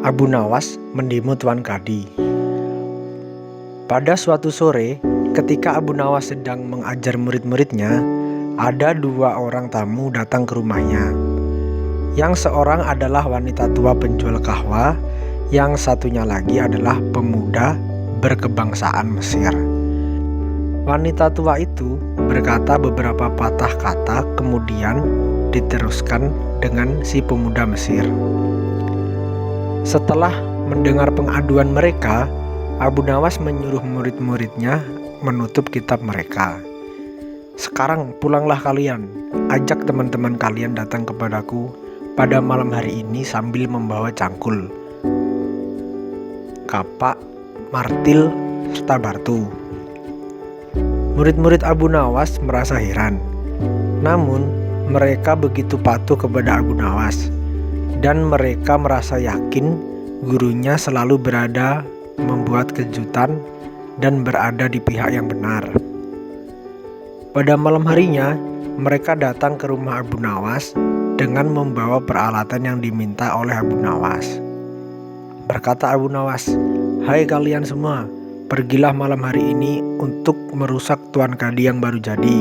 Abu Nawas mendemo Tuan Kadi. Pada suatu sore, ketika Abu Nawas sedang mengajar murid-muridnya, ada dua orang tamu datang ke rumahnya. Yang seorang adalah wanita tua penjual kahwa, yang satunya lagi adalah pemuda berkebangsaan Mesir. Wanita tua itu berkata beberapa patah kata, kemudian diteruskan dengan si pemuda Mesir. Setelah mendengar pengaduan mereka, Abu Nawas menyuruh murid-muridnya menutup kitab mereka. Sekarang pulanglah kalian, ajak teman-teman kalian datang kepadaku pada malam hari ini sambil membawa cangkul, kapak, martil, serta batu. Murid-murid Abu Nawas merasa heran, namun mereka begitu patuh kepada Abu Nawas, dan mereka merasa yakin gurunya selalu berada membuat kejutan dan berada di pihak yang benar. Pada malam harinya, mereka datang ke rumah Abu Nawas dengan membawa peralatan yang diminta oleh Abu Nawas. Berkata Abu Nawas, "Hai kalian semua, pergilah malam hari ini untuk merusak Tuan Kadi yang baru jadi."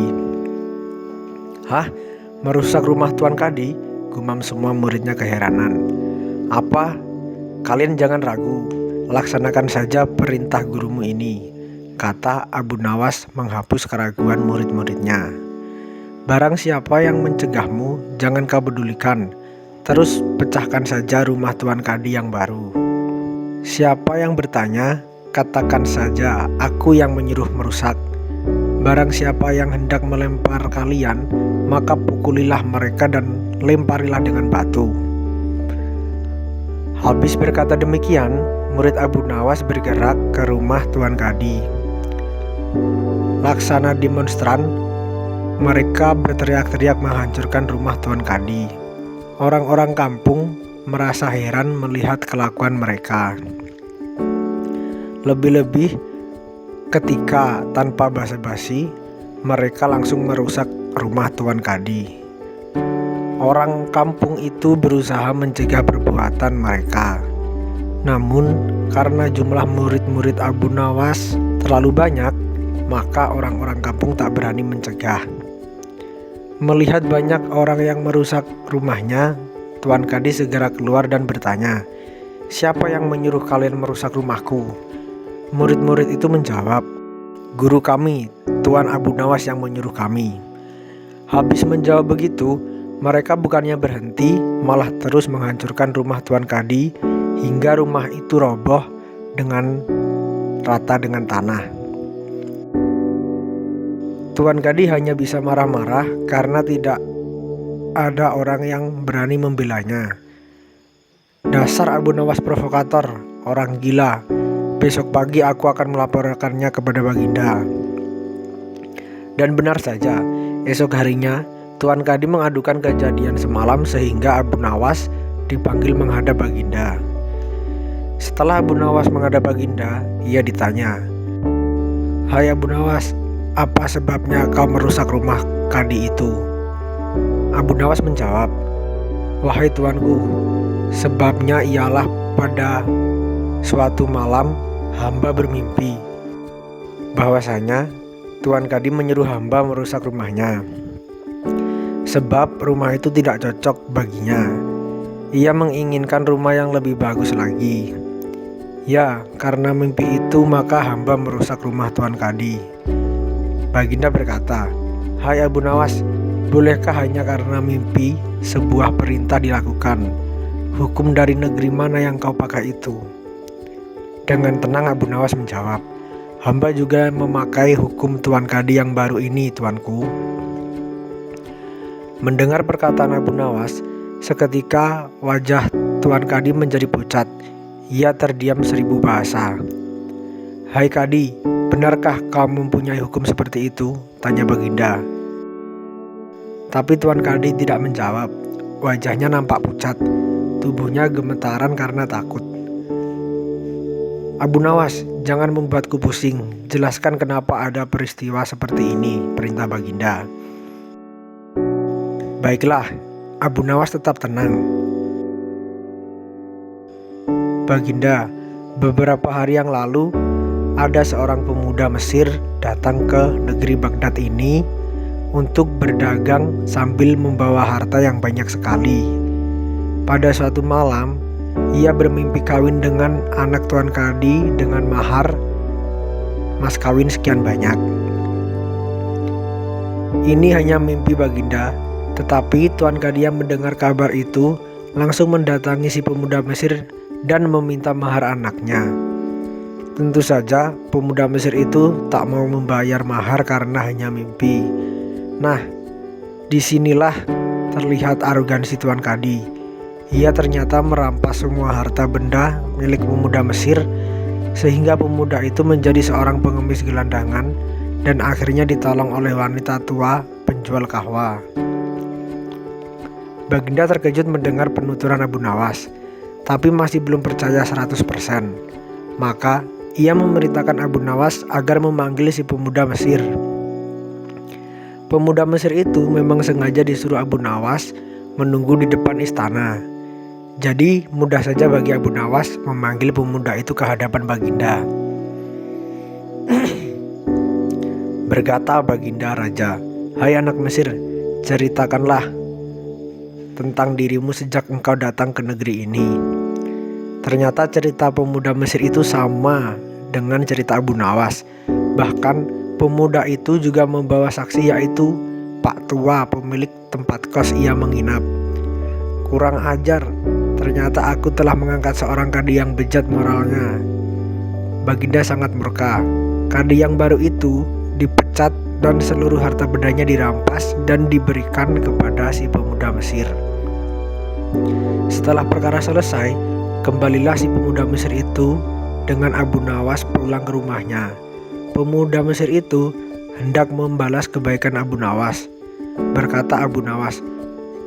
"Hah? Merusak rumah Tuan Kadi?" gumam semua muridnya keheranan. "Apa? Kalian jangan ragu, laksanakan saja perintah gurumu ini," kata Abu Nawas menghapus keraguan murid-muridnya. "Barang siapa yang mencegahmu, jangan kau pedulikan. Terus pecahkan saja rumah Tuan Kadi yang baru. Siapa yang bertanya, katakan saja aku yang menyuruh merusak. Barang siapa yang hendak melempar kalian, maka pukulilah mereka dan lemparilah dengan batu." Habis berkata demikian, murid Abu Nawas bergerak ke rumah Tuan Kadi. Laksana demonstran, mereka berteriak-teriak menghancurkan rumah Tuan Kadi. Orang-orang kampung merasa heran melihat kelakuan mereka. Lebih-lebih ketika tanpa basa-basi, mereka langsung merusak rumah Tuan Kadi. Orang kampung itu berusaha mencegah perbuatan mereka. Namun, karena jumlah murid-murid Abu Nawas terlalu banyak, maka orang-orang kampung tak berani mencegah. Melihat banyak orang yang merusak rumahnya, Tuan Kadi segera keluar dan bertanya, "Siapa yang menyuruh kalian merusak rumahku?" Murid-murid itu menjawab, "Guru kami, Tuan Abu Nawas yang menyuruh kami." Habis menjawab begitu, mereka bukannya berhenti, malah terus menghancurkan rumah Tuan Kadi hingga rumah itu roboh dengan rata dengan tanah. Tuan Kadi hanya bisa marah-marah karena tidak ada orang yang berani membelanya. "Dasar Abu Nawas provokator, orang gila. Besok pagi aku akan melaporkannya kepada Baginda." Dan benar saja, esok harinya Tuan Kadi mengadukan kejadian semalam sehingga Abu Nawas dipanggil menghadap Baginda. Setelah Abu Nawas menghadap Baginda, ia ditanya, "Hai Abu Nawas, apa sebabnya kau merusak rumah Kadi itu?" Abu Nawas menjawab, "Wahai tuanku, sebabnya ialah pada suatu malam hamba bermimpi bahwasanya Tuan Kadi menyuruh hamba merusak rumahnya. Sebab rumah itu tidak cocok baginya. Ia menginginkan rumah yang lebih bagus lagi. Ya, karena mimpi itu maka hamba merusak rumah Tuan Kadi." Baginda berkata, "Hai Abu Nawas, bolehkah hanya karena mimpi sebuah perintah dilakukan? Hukum dari negeri mana yang kau pakai itu?" Dengan tenang Abu Nawas menjawab, "Hamba juga memakai hukum Tuan Kadi yang baru ini, tuanku." Mendengar perkataan Abu Nawas, seketika wajah Tuan Kadi menjadi pucat. Ia terdiam 1000 bahasa. "Hai Kadi, benarkah kau mempunyai hukum seperti itu?" tanya Baginda. Tapi Tuan Kadi tidak menjawab. Wajahnya nampak pucat, tubuhnya gemetaran karena takut. "Abu Nawas, jangan membuatku pusing. Jelaskan kenapa ada peristiwa seperti ini," perintah Baginda. "Baiklah, Abu Nawas tetap tenang. Baginda, beberapa hari yang lalu ada seorang pemuda Mesir datang ke negeri Baghdad ini untuk berdagang sambil membawa harta yang banyak sekali. Pada suatu malam, ia bermimpi kawin dengan anak Tuan Kadi dengan mahar mas kawin sekian banyak. Ini hanya mimpi Baginda, tetapi Tuan Kadi yang mendengar kabar itu langsung mendatangi si pemuda Mesir dan meminta mahar anaknya. Tentu saja pemuda Mesir itu tak mau membayar mahar karena hanya mimpi. Nah, disinilah terlihat arogansi Tuan Kadi. Ia ternyata merampas semua harta benda milik pemuda Mesir, sehingga pemuda itu menjadi seorang pengemis gelandangan dan akhirnya ditolong oleh wanita tua penjual kahwa. Baginda terkejut mendengar penuturan Abu Nawas, tapi masih belum percaya 100%. Maka ia memerintahkan Abu Nawas agar memanggil si pemuda Mesir. Pemuda Mesir itu memang sengaja disuruh Abu Nawas menunggu di depan istana. Jadi mudah saja bagi Abu Nawas memanggil pemuda itu ke hadapan Baginda. Berkata Baginda Raja, "Hai anak Mesir, ceritakanlah tentang dirimu sejak engkau datang ke negeri ini." Ternyata cerita pemuda Mesir itu sama dengan cerita Abu Nawas. Bahkan pemuda itu juga membawa saksi, yaitu Pak Tua, pemilik tempat kos ia menginap. Kurang ajar, ternyata aku telah mengangkat seorang kadi yang bejat moralnya. Baginda sangat murka. Kadi yang baru itu dipecat dan seluruh harta bendanya dirampas dan diberikan kepada si pemuda Mesir. Setelah perkara selesai, kembalilah si pemuda Mesir itu dengan Abu Nawas pulang ke rumahnya. Pemuda Mesir itu hendak membalas kebaikan Abu Nawas. Berkata Abu Nawas,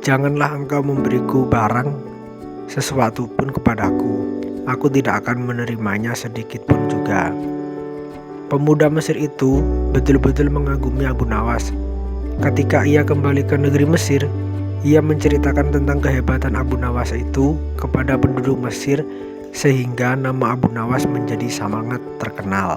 "Janganlah engkau memberiku barang sesuatu pun kepadaku. Aku tidak akan menerimanya sedikit pun juga." Pemuda Mesir itu betul-betul mengagumi Abu Nawas. Ketika ia kembali ke negeri Mesir, ia menceritakan tentang kehebatan Abu Nawas itu kepada penduduk Mesir, sehingga nama Abu Nawas menjadi sangat terkenal.